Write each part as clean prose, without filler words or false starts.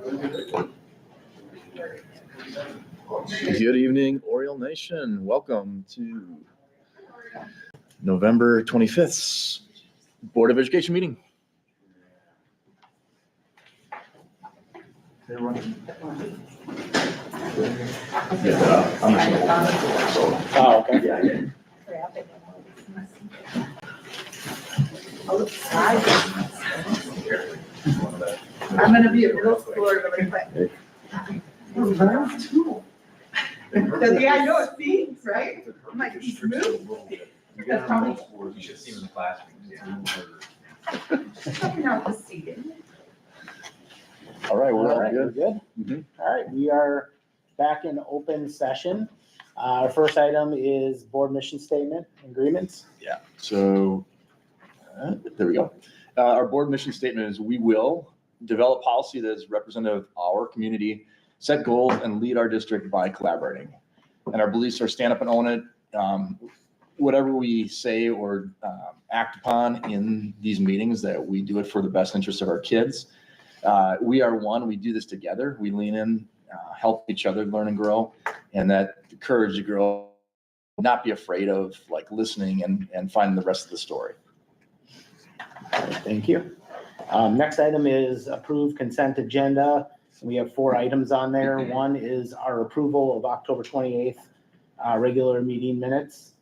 Good evening, Oriole Nation. Welcome to November 25th Board of Education meeting. Oh, okay. I'm gonna be a middle schooler really quick. Because yeah, I know it seems, right? I'm like, he's moved. That's probably. You should see him in the classroom. Probably not the seating. All right, All we're right, good. we're good. Mhm. All right, we are back in open session. Our first item is board mission statement agreements. Yeah, so there we go. Our board mission statement is we will develop policy that is representative of our community, set goals, and lead our district by collaborating. And our beliefs are stand up and own it. Whatever we say or act upon in these meetings, that we do it for the best interest of our kids. We are one, we do this together. We lean in, help each other learn and grow, and that courage to grow, not be afraid of like listening and finding the rest of the story. All right, thank you. Next item is approved consent agenda. We have 4 items on there. One is our approval of October 28th regular meeting minutes.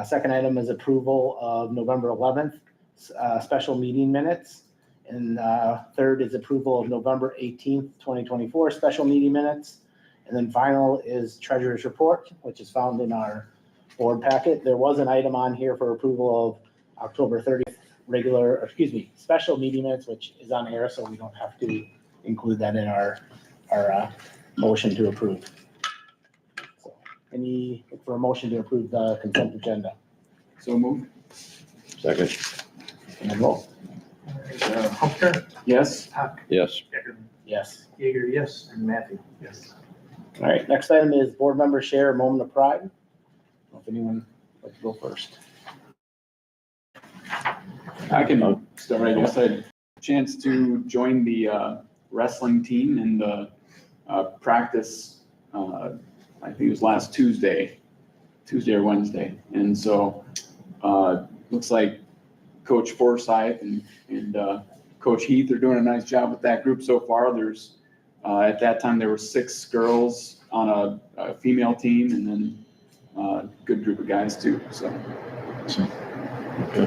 Second item is approval of November 11th special meeting minutes. And third is approval of November 18th, 2024 special meeting minutes. And then final is treasurer's report, which is found in our board packet. There was an item on here for approval of October 30th special meeting minutes, which is on air, so we don't have to include that in our motion to approve. So, for a motion to approve the consent agenda? So moved. Second. And vote. Humker, Yes. Huck, Yes. Eckerman, Yes. Jaeger, yes, and Matthew. Yes. All right, next item is board member share moment of pride. I don't know if anyone would like to go first. I can start. I guess I had a chance to join the wrestling team in the practice, I think it was last Tuesday or Wednesday. And so looks like Coach Forsyth and Coach Heath are doing a nice job with that group so far. There's at that time there were 6 girls on a female team, and then a good group of guys too. So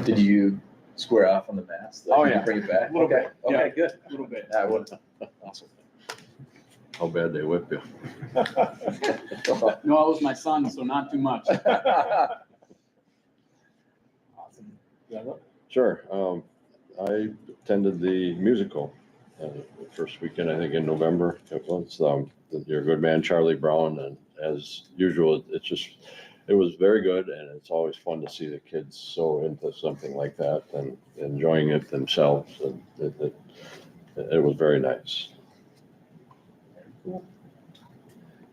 Did you square off on the mats? Oh, yeah. Bring it back? A little Okay, bit, okay, good. a little bit. Yeah, well, awesome. How bad they whip you? No, it was my son, so not too much. Awesome. Yeah, look. Sure. I attended the musical the first weekend, I think in November. It was your good man, Charlie Brown. And as usual, it was very good. And it's always fun to see the kids so into something like that and enjoying it themselves. And it was very nice. Cool.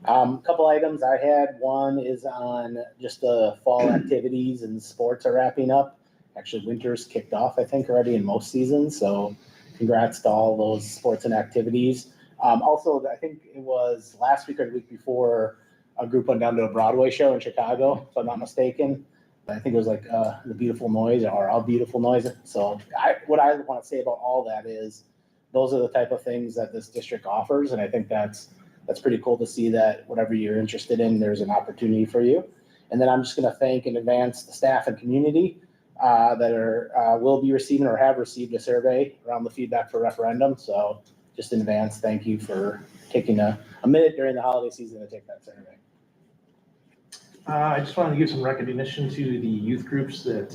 Couple items I had. One is on just the fall activities and sports are wrapping up. Actually, winter's kicked off, I think, already in most seasons. So congrats to all those sports and activities. Also, I think it was last week or the week before, a group went down to a Broadway show in Chicago, if I'm not mistaken. I think it was like The Beautiful Noise or Our Beautiful Noise. So what I want to say about all that is those are the type of things that this district offers. And I think that's pretty cool to see that whatever you're interested in, there's an opportunity for you. And then I'm just going to thank in advance the staff and community that will be receiving or have received a survey around the feedback for referendum. So just in advance, thank you for taking a minute during the holiday season to take that survey. I just wanted to give some recognition to the youth groups that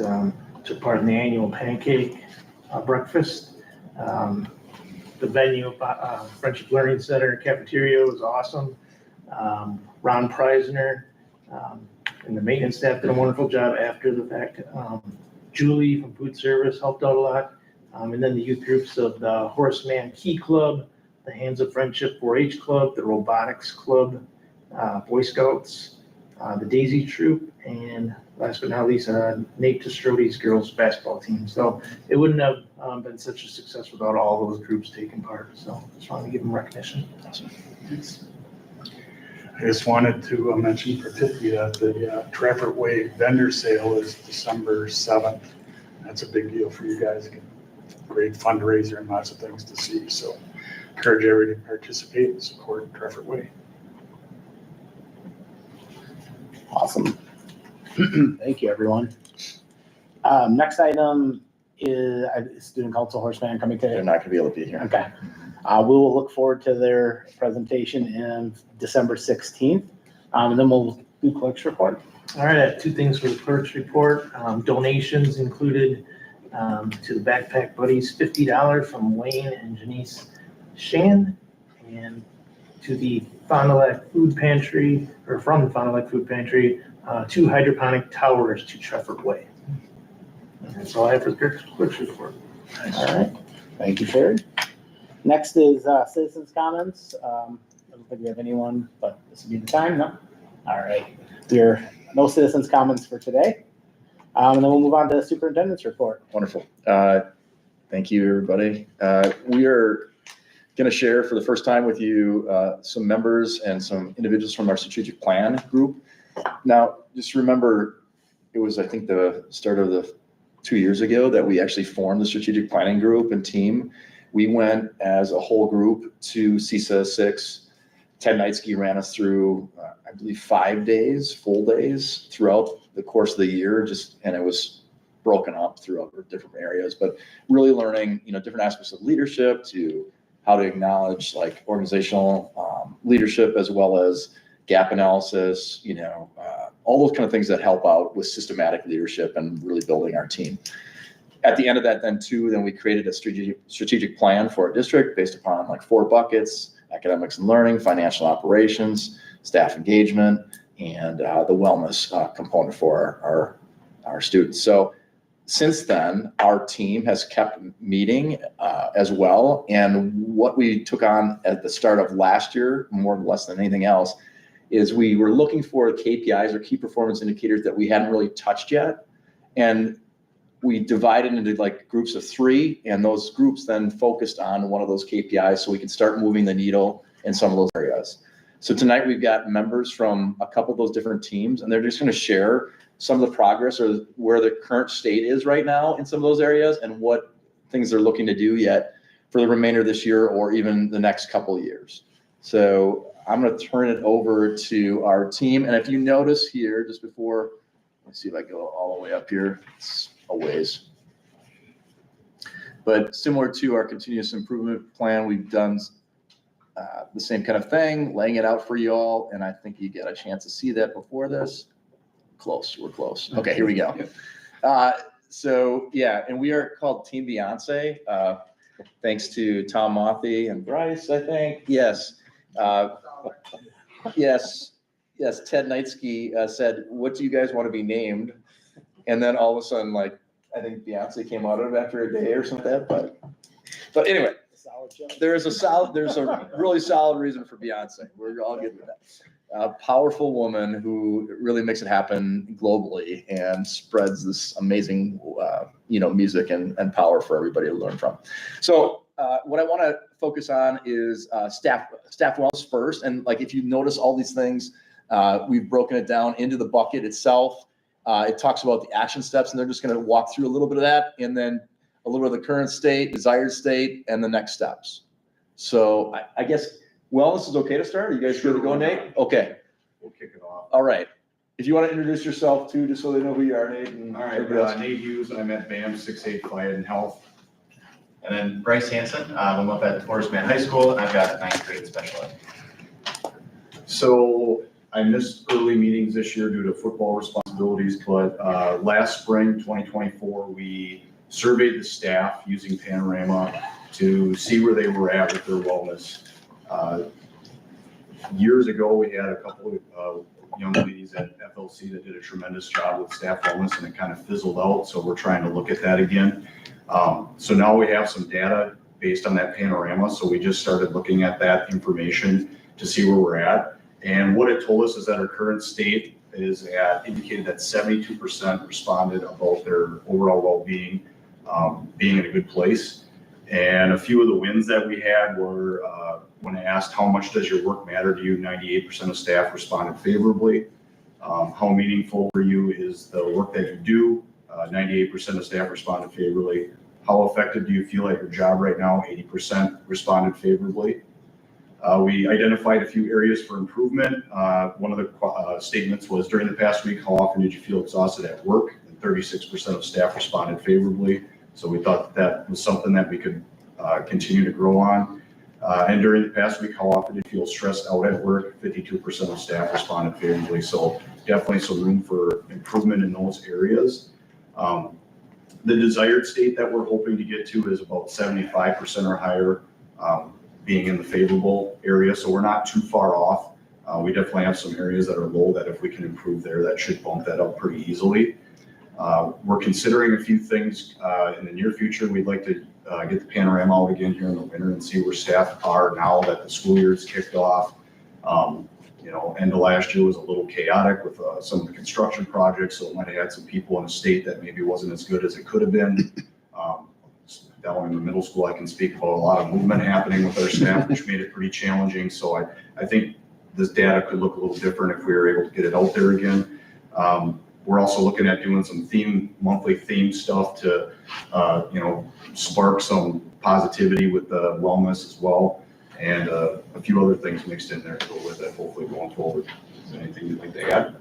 took part in the annual pancake breakfast. The venue, Friendship Learning Center and cafeteria was awesome. Ron Preisner and the maintenance staff did a wonderful job after the fact. Julie from food service helped out a lot. And then the youth groups of the Horseman Key Club, the Hands of Friendship 4-H Club, the Robotics Club, Boy Scouts, the Daisy Troop, and last but not least, Nate Testrody's girls basketball team. So it wouldn't have been such a success without all those groups taking part. So just wanted to give them recognition. I just wanted to mention particularly that the Trafford Way vendor sale is December 7th. That's a big deal for you guys. Great fundraiser and lots of things to see. So encourage everybody to participate and support Trafford Way. Awesome. Thank you, everyone. Next item is student council horseman coming They're today. not gonna be able to be here. Okay. We will look forward to their presentation in December 16th. And then we'll do clerk's report. All right, I have 2 things for the clerk's report. Donations included to the Backpack Buddies, $50 from Wayne and Janice Shan, and to the Fond du Lac Food Pantry, or from the Fond du Lac Food Pantry, 2 hydroponic towers to Trafford Way. That's all I have for the clerk's report. All right. Thank you, Terry. Next is citizens' comments. I don't think we have anyone, but this would be the time, no? All right. There are no citizens' comments for today. And then we'll move on to the superintendent's report. Wonderful. Thank you, everybody. We are going to share for the first time with you some members and some individuals from our strategic plan group. Now, just remember, it was, I think, the start of the 2 years ago that we actually formed the strategic planning group and team. We went as a whole group to CISA 6. Ted Knightsky ran us through, I believe, 5 days, full days throughout the course of the year, and it was broken up throughout different areas, but really learning, different aspects of leadership, to how to acknowledge like organizational leadership, as well as gap analysis, all those kind of things that help out with systematic leadership and really building our team. At the end of that, then we created a strategic plan for our district based upon like 4 buckets: academics and learning, financial operations, staff engagement, and the wellness component for our students. So since then, our team has kept meeting as well. And what we took on at the start of last year, more or less than anything else, is we were looking for KPIs or key performance indicators that we hadn't really touched yet. And we divided into like groups of 3, and those groups then focused on one of those KPIs so we could start moving the needle in some of those areas. So tonight we've got members from a couple of those different teams, and they're just going to share some of the progress or where the current state is right now in some of those areas and what things they're looking to do yet for the remainder of this year or even the next couple of years. So I'm going to turn it over to our team. And if you notice here, just before, let's see if I go all the way up here, it's a ways. But similar to our continuous improvement plan, we've done the same kind of thing, laying it out for you all. And I think you get a chance to see that before this. Close, we're close. Okay, here we go. So yeah, and we are called Team Beyonce, thanks to Tom Mothy and Bryce, I think. Yes. Yes, Ted Knightsky said, "What do you guys want to be named?" And then all of a sudden, like, I think Beyonce came out of it after a day or something. But anyway, there's a really solid reason for Beyonce. We're all good with that. A powerful woman who really makes it happen globally and spreads this amazing, music and power for everybody to learn from. So what I want to focus on is staff wellness first. And like, if you notice all these things, we've broken it down into the bucket itself. It talks about the action steps, and they're just going to walk through a little bit of that, and then a little bit of the current state, desired state, and the next steps. So I guess wellness is okay to start. Are you guys good to go, Nate? Okay. We'll kick it off. All right. If you want to introduce yourself too, just so they know who you are, Nate. And All right, Nate Hughes, I'm at BAM 6-8 Flight and Health. And then Bryce Hansen, I'm up at Horace Mann High School, and I've got 9th grade special ed. So I missed early meetings this year due to football responsibilities, but last spring, 2024, we surveyed the staff using Panorama to see where they were at with their wellness. Years ago, we had a couple of young ladies at FLC that did a tremendous job with staff wellness, and it kind of fizzled out. So we're trying to look at that again. So now we have some data based on that Panorama. So we just started looking at that information to see where we're at. And what it told us is that our current state indicated that 72% responded about their overall well-being, being in a good place. And a few of the wins that we had were, when I asked how much does your work matter to you, 98% of staff responded favorably. How meaningful for you is the work that you do? 98% of staff responded favorably. How effective do you feel at your job right now? 80% responded favorably. We identified a few areas for improvement. One of the statements was, during the past week, how often did you feel exhausted at work? And 36% of staff responded favorably. So we thought that was something that we could continue to grow on. And during the past week, how often did you feel stressed out at work? 52% of staff responded favorably. So definitely some room for improvement in those areas. The desired state that we're hoping to get to is about 75% or higher, being in the favorable area. So we're not too far off. We definitely have some areas that are low that if we can improve there, that should bump that up pretty easily. We're considering a few things in the near future. We'd like to get the panorama out again here in the winter and see where staff are now that the school year is kicked off. End of last year was a little chaotic with some of the construction projects, so it might have had some people in a state that maybe wasn't as good as it could have been. Down in the middle school, I can speak about a lot of movement happening with our staff, which made it pretty challenging. So I think this data could look a little different if we were able to get it out there again. We're also looking at doing some monthly theme stuff to, spark some positivity with the wellness as well. And a few other things mixed in there to go with it, hopefully going forward. Is there anything you'd like to add?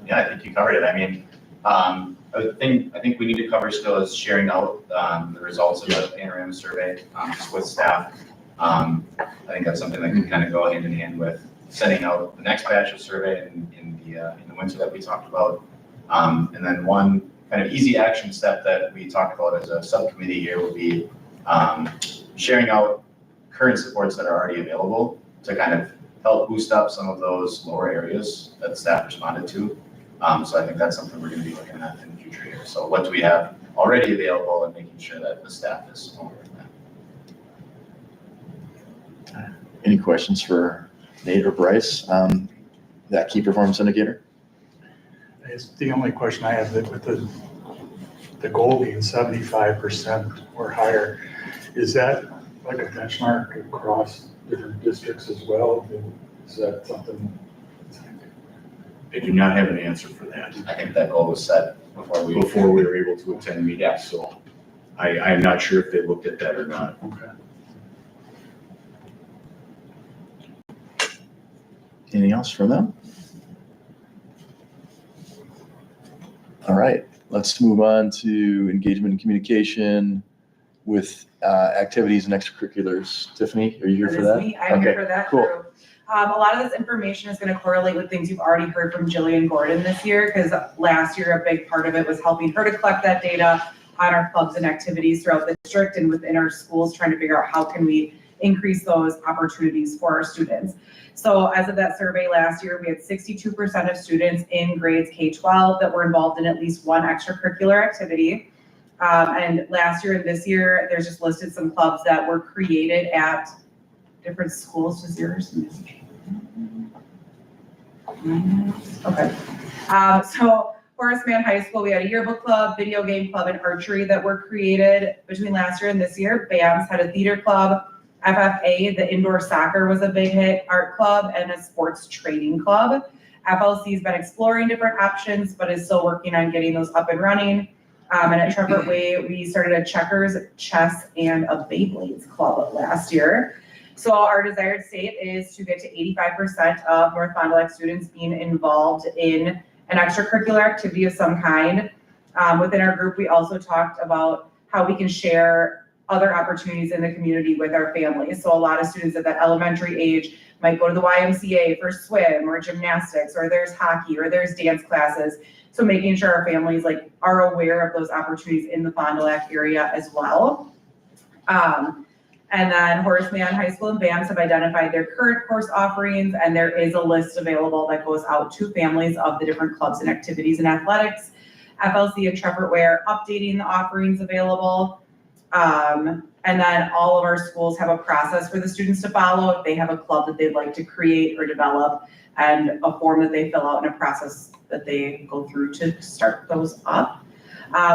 Yeah, I think you covered it. I mean, I think we need to cover still is sharing out the results of the panorama survey just with staff. I think that's something that can kind of go hand in hand with sending out the next batch of survey in the winter that we talked about. And then one kind of easy action step that we talked about as a subcommittee here would be sharing out current supports that are already available to kind of help boost up some of those lower areas that staff responded to. So I think that's something we're going to be looking at in the future here. So what do we have already available and making sure that the staff is aware of that. Any questions for Nate or Bryce? That key performance indicator? It's the only question I have, that with the goal being 75% or higher, is that like a benchmark across different districts as well? Is that something? I do not have an answer for that. I think that goal was set before we were able to attend meetings, so I'm not sure if they looked at that or not. Okay. Anything else from them? All right, let's move on to engagement and communication with activities and extracurriculars. Tiffany, are you here for that? That is me. I'm here for that cool. group. A lot of this information is going to correlate with things you've already heard from Jillian Gordon this year, because last year a big part of it was helping her to collect that data on our clubs and activities throughout the district and within our schools, trying to figure out how can we increase those opportunities for our students. So as of that survey last year, we had 62% of students in grades K-12 that were involved in at least one extracurricular activity. And last year and this year, there's just listed some clubs that were created at different schools. Does yours? Okay. So Horace Mann High School, we had a yearbook club, video game club, and archery that were created between last year and this year. BAMS had a theater club. FFA, the indoor soccer was a big hit, art club, and a sports trading club. FLC's been exploring different options, but is still working on getting those up and running. And at Trevor Way, we started a checkers, chess, and a Beyblades club last year. So our desired state is to get to 85% of North Fond du Lac students being involved in an extracurricular activity of some kind. Within our group, we also talked about how we can share other opportunities in the community with our families. So a lot of students at that elementary age might go to the YMCA for swim or gymnastics, or there's hockey, or there's dance classes. So making sure our families are aware of those opportunities in the Fond du Lac area as well. And then Horace Mann High School and BAMS have identified their current course offerings, and there is a list available that goes out to families of the different clubs and activities in athletics. FLC and Trevor Way are updating the offerings available. And then all of our schools have a process for the students to follow if they have a club that they'd like to create or develop, and a form that they fill out and a process that they go through to start those up.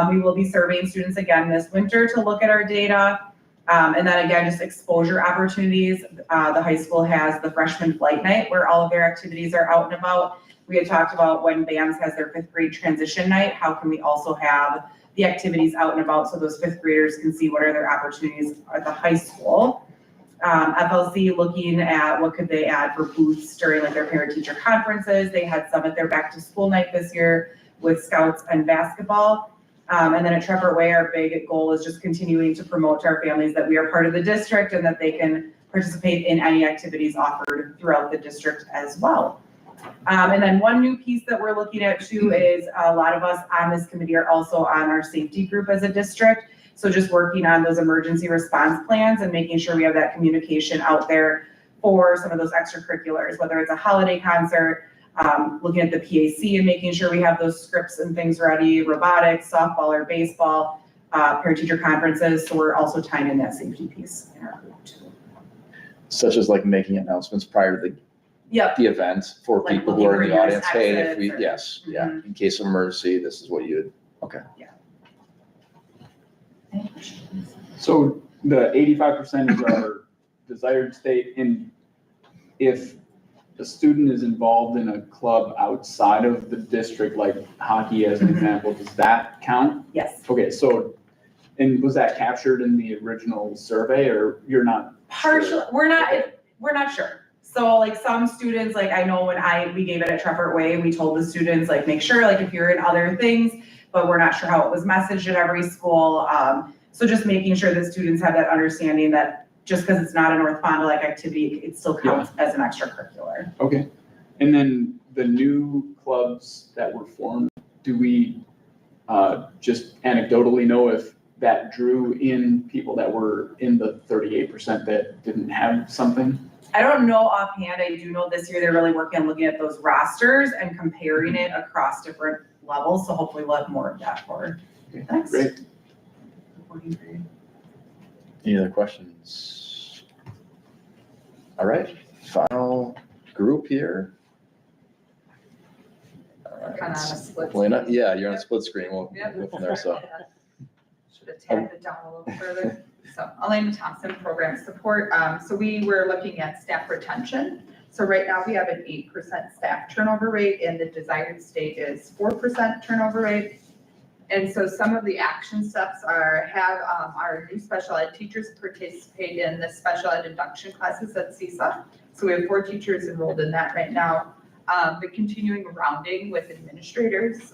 We will be surveying students again this winter to look at our data. And then again, just exposure opportunities. The high school has the freshman flight night where all of their activities are out and about. We had talked about when BAMS has their 5th grade transition night, how can we also have the activities out and about so those 5th graders can see what are their opportunities at the high school. FLC looking at what could they add for booths during like their parent teacher conferences. They had some at their back to school night this year with scouts and basketball. And then at Trevor Way, our big goal is just continuing to promote to our families that we are part of the district and that they can participate in any activities offered throughout the district as well. And then one new piece that we're looking at too is a lot of us on this committee are also on our safety group as a district. So just working on those emergency response plans and making sure we have that communication out there for some of those extracurriculars, whether it's a holiday concert, looking at the PAC and making sure we have those scripts and things ready, robotics, softball or baseball, parent-teacher conferences. So we're also tying in that safety piece in our group too. Such as like making announcements prior to the event for Like people who are in the looking for audience. Hey, if we, exits or- yes, yeah, in case of emergency, this is what you would, okay. So the 85% is our desired state, and if a student is involved in a club outside of the district, like hockey as an example, does that count? Yes. Okay, so, and was that captured in the original survey, or you're not? Partial, we're not sure. So like some students, like I know when we gave it at Trevor Way, we told the students like, make sure like if you're in other things, but we're not sure how it was messaged at every school. So just making sure that students have that understanding that just because it's not a North Fond du Lac activity, it still counts as an extracurricular. Okay, and then the new clubs that were formed, do we just anecdotally know if that drew in people that were in the 38% that didn't have something? I don't know offhand. I do know this year they're really working on looking at those rosters and comparing it across different levels. So hopefully we'll have more of that for the next. Great. Reporting period. Any other questions? All right, final group here. All right. Kind of on a split. Elena, yeah, you're on a split screen. We'll Yep. go from there, so. Should have tagged it down a little further. So Elena Thompson, program support. So we were looking at staff retention. So right now we have an 8% staff turnover rate and the desired state is 4% turnover rate. And so some of the action steps have our new special ed teachers participate in the special ed induction classes at CISA. So we have 4 teachers enrolled in that right now. The continuing rounding with administrators,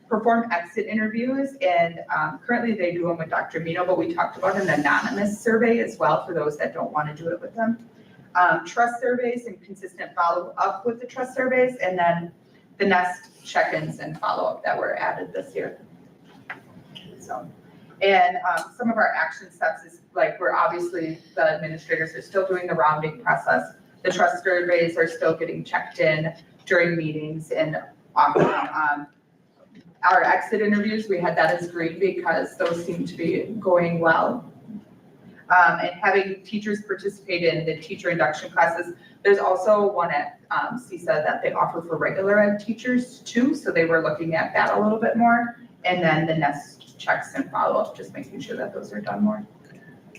perform exit interviews, and currently they do them with Dr. Mino, but we talked about an anonymous survey as well for those that don't want to do it with them. Trust surveys and consistent follow up with the trust surveys, and then the NEST check-ins and follow-up that were added this year. So, and some of our action steps is like we're obviously the administrators are still doing the rounding process. The trust surveys are still getting checked in during meetings and often our exit interviews, we had that as green because those seem to be going well. And having teachers participate in the teacher induction classes. There's also one at CISA that they offer for regular ed teachers too. So they were looking at that a little bit more. And then the NEST checks and follow up, just making sure that those are done more.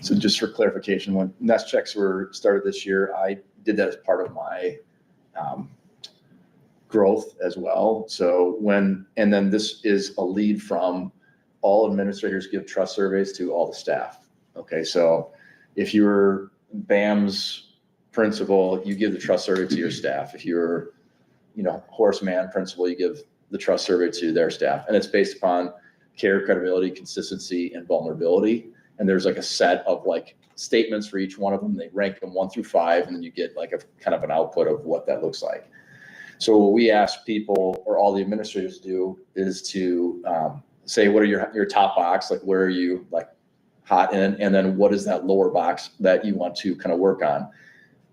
So just for clarification, when NEST checks were started this year, I did that as part of my growth as well. So and then this is a lead from all administrators give trust surveys to all the staff. Okay, so if you're BAM's principal, you give the trust survey to your staff. If you're, Horseman principal, you give the trust survey to their staff. And it's based upon care, credibility, consistency, and vulnerability. And there's like a set of like statements for each one of them. They rank them 1 through 5, and then you get like a kind of an output of what that looks like. So what we ask people, or all the administrators do, is to say, what are your top box? Like, where are you like hot in? And then what is that lower box that you want to kind of work on?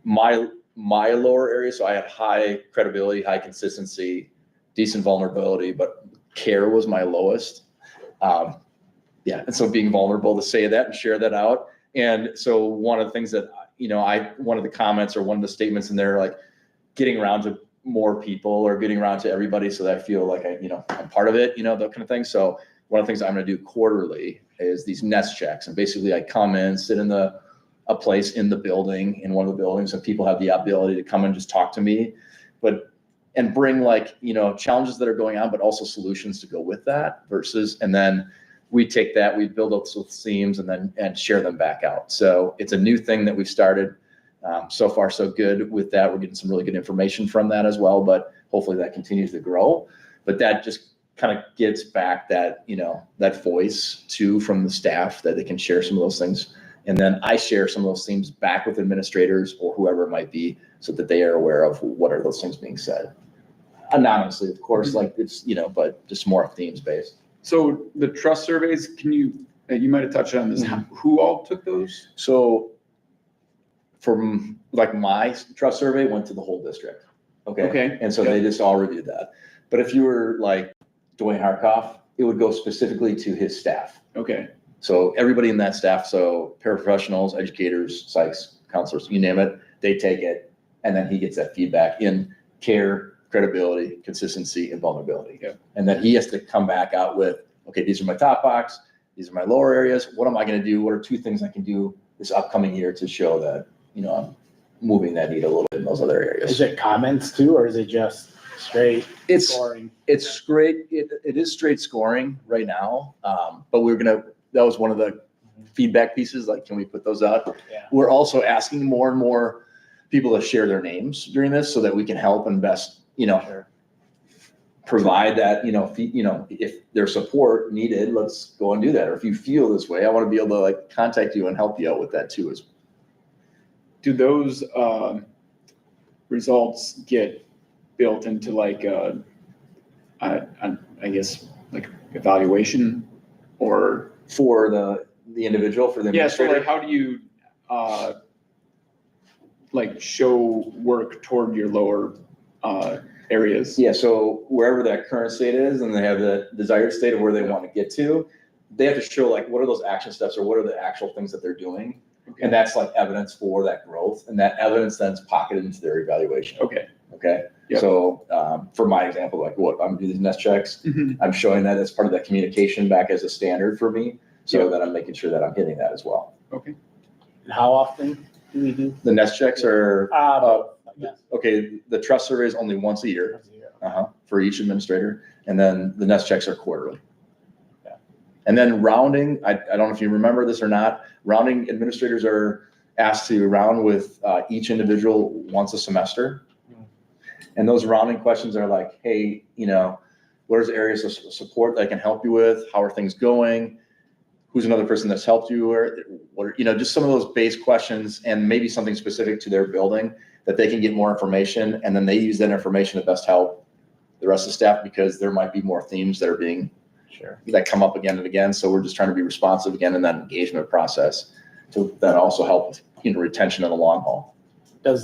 My lower area, so I had high credibility, high consistency, decent vulnerability, but care was my lowest. Yeah, and so being vulnerable to say that and share that out. And so one of the things that, one of the comments or one of the statements in there, like getting around to more people or getting around to everybody so that I feel like I'm part of it, that kind of thing. So one of the things I'm going to do quarterly is these nest checks. And basically I come in, sit in a place in the building, in one of the buildings, and people have the ability to come and just talk to me, and bring challenges that are going on, but also solutions to go with that and then we take that, we build up some themes and share them back out. So it's a new thing that we've started. So far, so good with that. We're getting some really good information from that as well, but hopefully that continues to grow. But that just kind of gets back that, that voice too from the staff that they can share some of those things. And then I share some of those themes back with administrators or whoever it might be so that they are aware of what are those things being said. Anonymously, of course, like it's, but just more themes based. So the trust surveys, you might have touched on this, who all took those? So from my trust survey went to the whole district. Okay. And so they just all reviewed that. But if you were like Dwayne Harkoff, it would go specifically to his staff. Okay. So everybody in that staff, so paraprofessionals, educators, psychs, counselors, you name it, they take it. And then he gets that feedback in care, credibility, consistency, and vulnerability. Yeah. And then he has to come back out with, okay, these are my top box. These are my lower areas. What am I going to do? What are 2 things I can do this upcoming year to show that, I'm moving that needle a little bit in those other areas? Is it comments too, or is it just straight scoring? It's straight. It is straight scoring right now. But that was one of the feedback pieces. Like, can we put those out? Yeah. We're also asking more and more people to share their names during this so that we can help and best, provide that, if there's support needed, let's go and do that. Or if you feel this way, I want to be able to contact you and help you out with that too. Do those results get built into I guess evaluation or for the individual, for the administrator? So how do you show work toward your lower areas? Yeah, so wherever that current state is and they have the desired state of where they want to get to, they have to show what are those action steps or what are the actual things that they're doing. Okay. And that's evidence for that growth. And that evidence then is pocketed into their evaluation. Okay. Yep. So for my example, what I'm doing these nest checks, I'm showing that as part of that communication back as a standard for me so that I'm making sure that I'm hitting that as well. Okay. And how often do we do? The nest checks are, Yes. okay, the trust survey is only once a year. For each administrator, and then the nest checks are quarterly. Yeah. And then rounding, I don't know if you remember this or not, rounding administrators are asked to round with each individual once a semester. And those rounding questions are like, hey, what are areas of support that I can help you with? How are things going? Who's another person that's helped you? Or what are, just some of those base questions and maybe something specific to their building that they can get more information. And then they use that information to best help the rest of the staff because there might be more themes that are that come up again and again. So we're just trying to be responsive again in that engagement process to then also help retention in the long haul. Does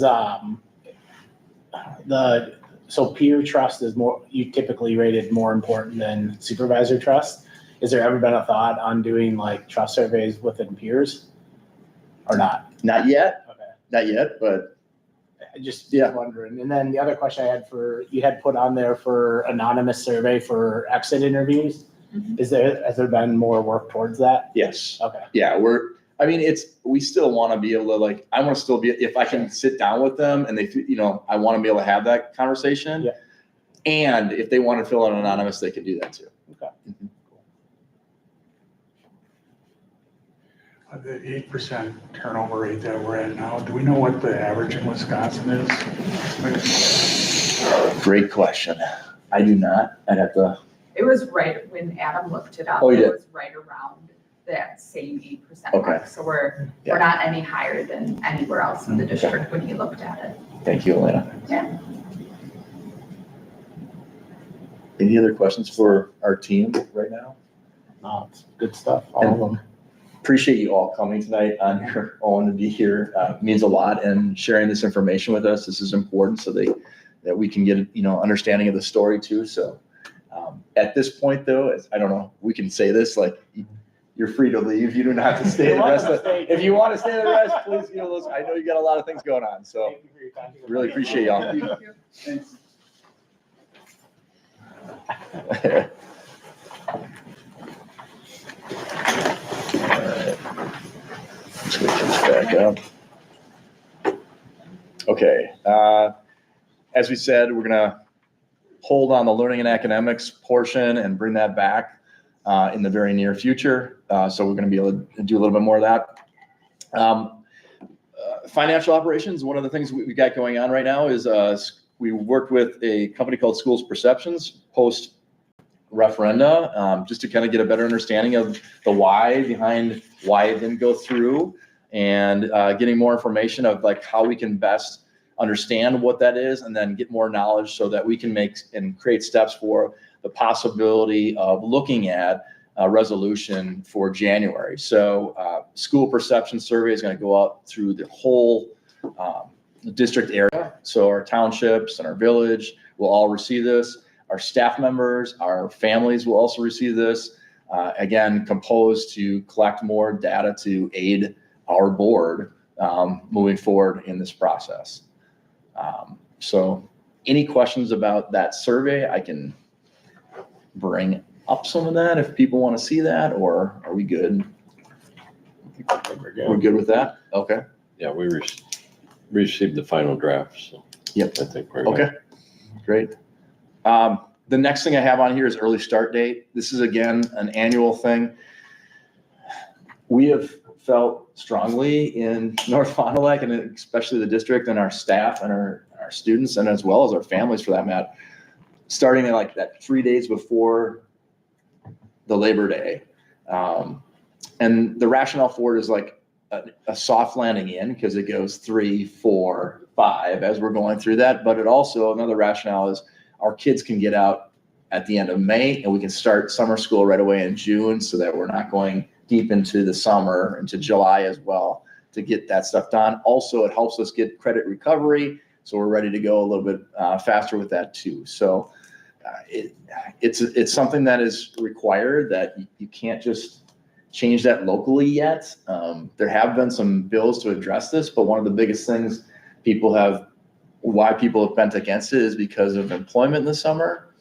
so peer trust is you typically rated more important than supervisor trust? Is there ever been a thought on doing trust surveys within peers or not? Not yet. Okay. Not yet, but I just wondering. And then the other question I had you had put on there for anonymous survey for exit interviews. Has there been more work towards that? Yes. Okay. Yeah, we still want to be able to I want to still be, if I can sit down with them and they, I want to be able to have that conversation. Yeah. And if they want to fill out anonymous, they can do that too. Okay. The 8% turnover rate that we're at now, do we know what the average in Wisconsin is? Great question. I do not. I'd have to. It was right when Adam looked it up. Oh, you did? It was right around that same 8% mark. Okay. So we're not any higher than anywhere else in the district when he looked at it. Thank you, Elena. Yeah. Any other questions for our team right now? No, it's good stuff. All of them. Appreciate you all coming tonight on your own to be here. Means a lot, and sharing this information with us. This is important so that we can get understanding of the story too. So at this point though, I don't know, we can say this you're free to leave. You do not have to stay the rest of, if you want to stay the rest, please, listen, I know you got a lot of things going on, so Thank you for your time. really appreciate y'all. Thanks. Let's get this back up. Okay, as we said, we're gonna hold on the learning and academics portion and bring that back in the very near future. So we're gonna be able to do a little bit more of that. Financial operations, one of the things we've got going on right now is we worked with a company called Schools Perceptions post referenda, just to kind of get a better understanding of the why behind why it didn't go through, and getting more information of like how we can best understand what that is, and then get more knowledge so that we can make and create steps for the possibility of looking at a resolution for January. So school perception survey is going to go out through the whole district area. So our townships and our village will all receive this. Our staff members, our families will also receive this. Again, composed to collect more data to aid our board moving forward in this process. So any questions about that survey, I can bring up some of that if people want to see that, or are we good? We're good with that? Okay. Yeah, we received the final draft, so. Yep. I think we're good. Okay, great. The next thing I have on here is early start date. This is, again, an annual thing. We have felt strongly in North Fond du Lac, and especially the district and our staff and our students, and as well as our families for that matter, starting in like that 3 days before the Labor Day. And the rationale for it is like a soft landing in, because it goes 3, 4, 5 as we're going through that. But it also, another rationale is our kids can get out at the end of May, and we can start summer school right away in June, so that we're not going deep into the summer, into July as well, to get that stuff done. Also, it helps us get credit recovery, so we're ready to go a little bit faster with that too. So it's something that is required, that you can't just change that locally yet. There have been some bills to address this, but one of the biggest things why people have bent against it is because of employment in the summer.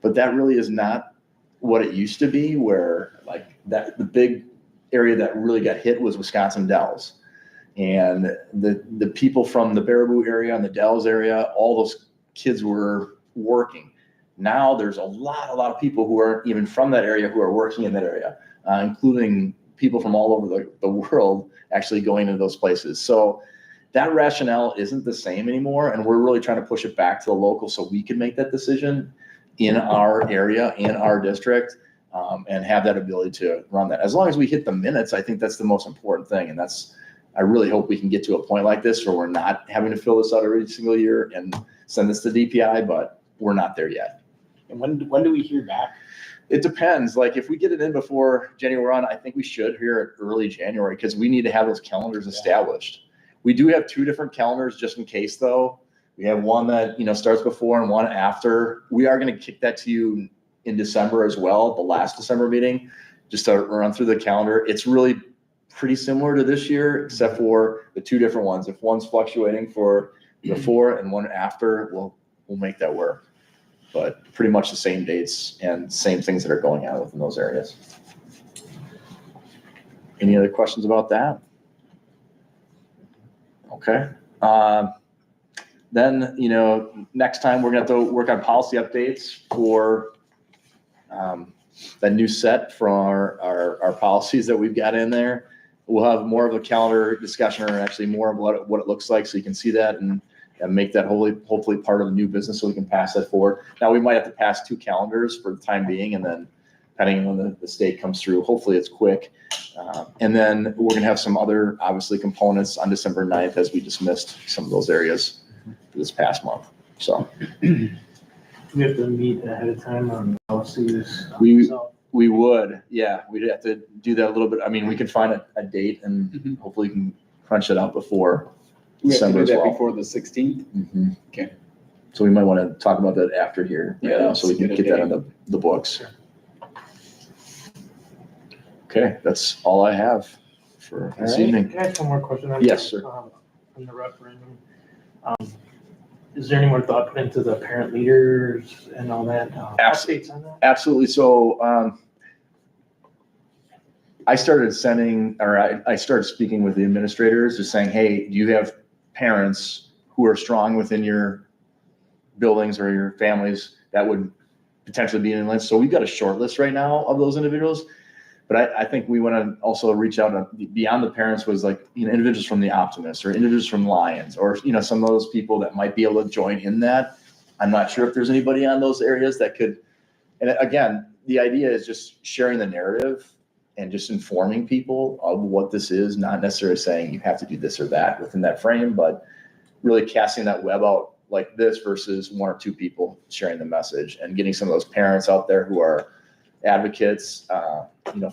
But that really is not what it used to be, where like that the big area that really got hit was Wisconsin Dells. And the people from the Baraboo area and the Dells area, all those kids were working. Now there's a lot of people who aren't even from that area who are working in that area, including people from all over the world actually going into those places. So that rationale isn't the same anymore, and we're really trying to push it back to the local so we can make that decision in our area, in our district, and have that ability to run that. As long as we hit the minutes, I think that's the most important thing. And I really hope we can get to a point like this where we're not having to fill this out every single year and send this to DPI, but we're not there yet. And when do we hear back? It depends. Like if we get it in before January 1, I think we should hear it early January, because we need to have those calendars established. We do have 2 different calendars just in case though. We have one that, starts before and one after. We are going to kick that to you in December as well, the last December meeting, just to run through the calendar. It's really pretty similar to this year, except for the 2 different ones. If one's fluctuating for before and one after, we'll make that work. But pretty much the same dates and same things that are going on within those areas. Any other questions about that? Okay. Then, next time we're going to have to work on policy updates for that new set for our policies that we've got in there. We'll have more of a calendar discussion, or actually more of what it looks like, so you can see that and make that hopefully part of the new business, so we can pass that forward. Now, we might have to pass 2 calendars for the time being, and then depending on when the state comes through, hopefully it's quick. And then we're going to have some other, obviously, components on December 9th, as we dismissed some of those areas this past month. So We have to meet ahead of time on policies. we would, yeah, we'd have to do that a little bit. I mean, we could find a date and hopefully we can crunch it out before We have to December do as that well. before the 16th? Okay. So we might want to talk about that after here, Yeah, so we can let's get get that a in the books. Okay, that's all I have for this All right. evening. Can I ask one more question? Yes, sir. On the referendum. Is there any more thought put into the parent leaders and all that? Updates on that? Absolutely. So I started sending, or I started speaking with the administrators, just saying, hey, do you have parents who are strong within your buildings or your families that would potentially be in list? So we've got a short list right now of those individuals. But I think we want to also reach out beyond the parents, was like, individuals from the Optimists or individuals from Lions, or, some of those people that might be able to join in that. I'm not sure if there's anybody on those areas that could. And again, the idea is just sharing the narrative and just informing people of what this is, not necessarily saying you have to do this or that within that frame, but really casting that web out like this versus one or two people sharing the message and getting some of those parents out there who are advocates,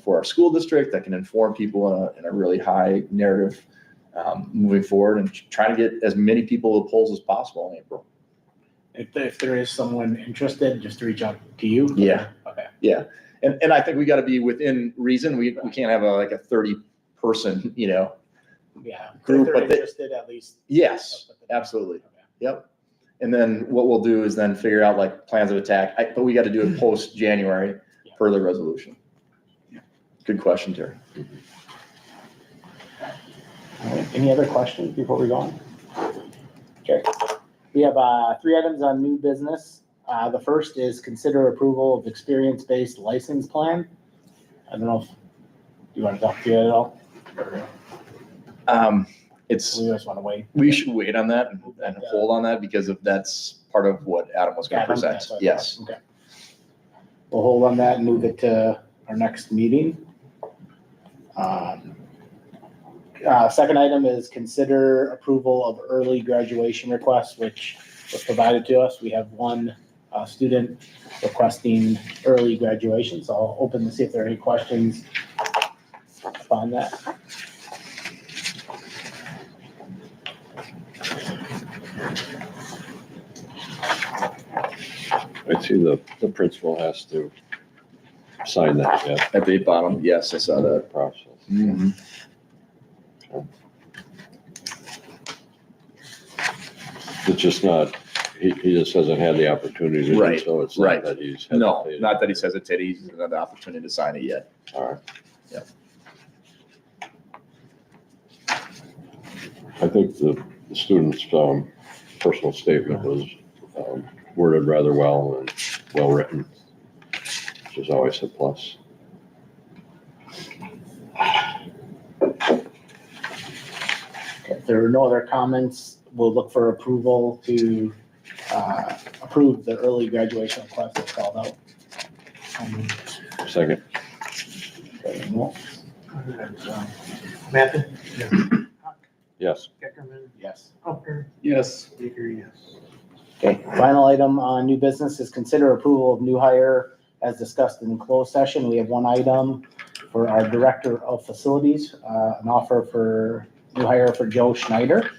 for our school district that can inform people in a really high narrative moving forward, and trying to get as many people to polls as possible in April. If there is someone interested, just reach out to you. Yeah. Okay. Yeah. And I think we got to be within reason. We can't have a 30 person, Yeah. Group, If but they're they- interested, at least. Yes, absolutely. Okay. Yep. And then what we'll do is then figure out like plans of attack, but we got to do it post January per the resolution. Good question, Terry. All right. Any other questions before we go on? Okay. We have 3 items on new business. The first is consider approval of experience-based license plan. I don't know if you want to talk to it at all. We just want to wait. We should wait on that and hold on that because that's part of what Adam was going to present. that's what I Yes. thought. Okay. We'll hold on that and move it to our next meeting. Second item is consider approval of early graduation requests, which was provided to us. We have one student requesting early graduation, so I'll open to see if there are any questions on that. I see the principal has to sign that yet. At the bottom, yes, I saw that. Process. Mhm. It's just not, he just hasn't had the opportunity to do Right, so. It's right. not that he's. No, hesitated. not that he's hesitated. He's had the opportunity to sign it yet. All right. Yep. I think the student's personal statement was worded rather well and well-written, which is always a plus. If there are no other comments, we'll look for approval to approve the early graduation request that's called out. Second. Okay, well, Matheson? Yes. Geckerman? yes. Humphrey? Yes. Baker, yes. Okay, final item on new business is consider approval of new hire as discussed in closed session. We have one item for our Director of Facilities, an offer for new hire for Joe Schneider.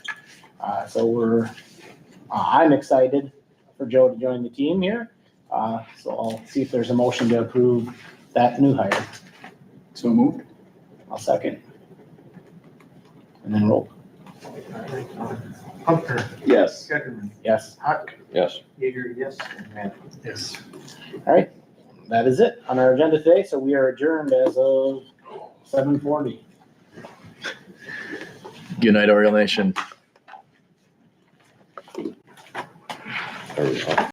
I'm excited for Joe to join the team here. So I'll see if there's a motion to approve that new hire. So moved. I'll second. And then roll. Humphrey? Yes. Geckerman? Yes. Huck? Yes. Yeager, yes. And Matheson? Yes. All right, that is it on our agenda today. So we are adjourned as of 7:40. Good night, Oriole Nation. There we go.